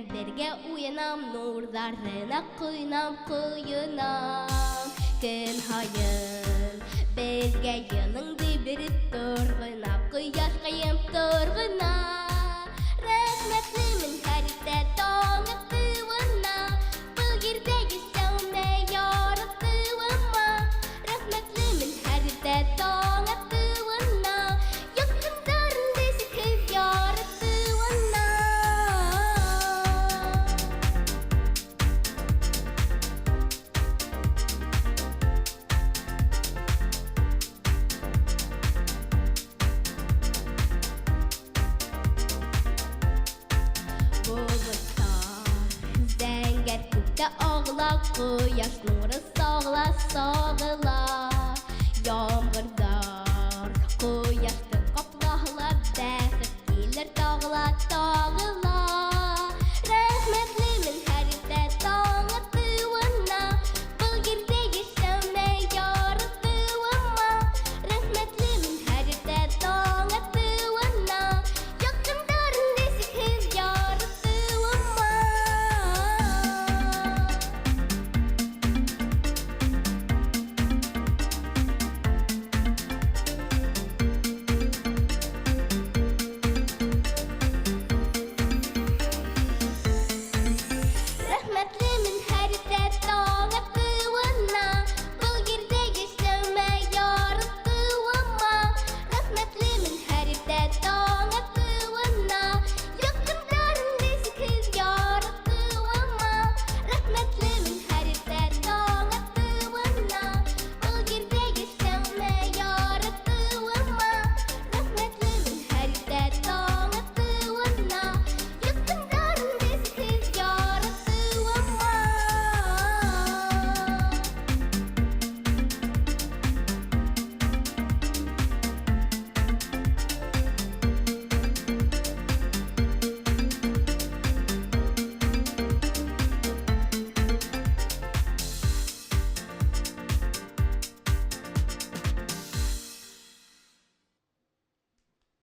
Birge uyanam nurlarına kıynam kıyınam Gün hayın Birge yanыңды беріп тұрғынап Қияш қайым тұрғына Рәхмәтлімін хәрітті тоңықтыуына Бұл ердегі сәуімді ярықтыуыма Рәхмәтлімін хәрітті тоңықтыуына Яқындарын десіп ярықтыуына Зәңгәр күкте ағыла, құяш нұры сағыла, сағыла Ямғырдар құяшты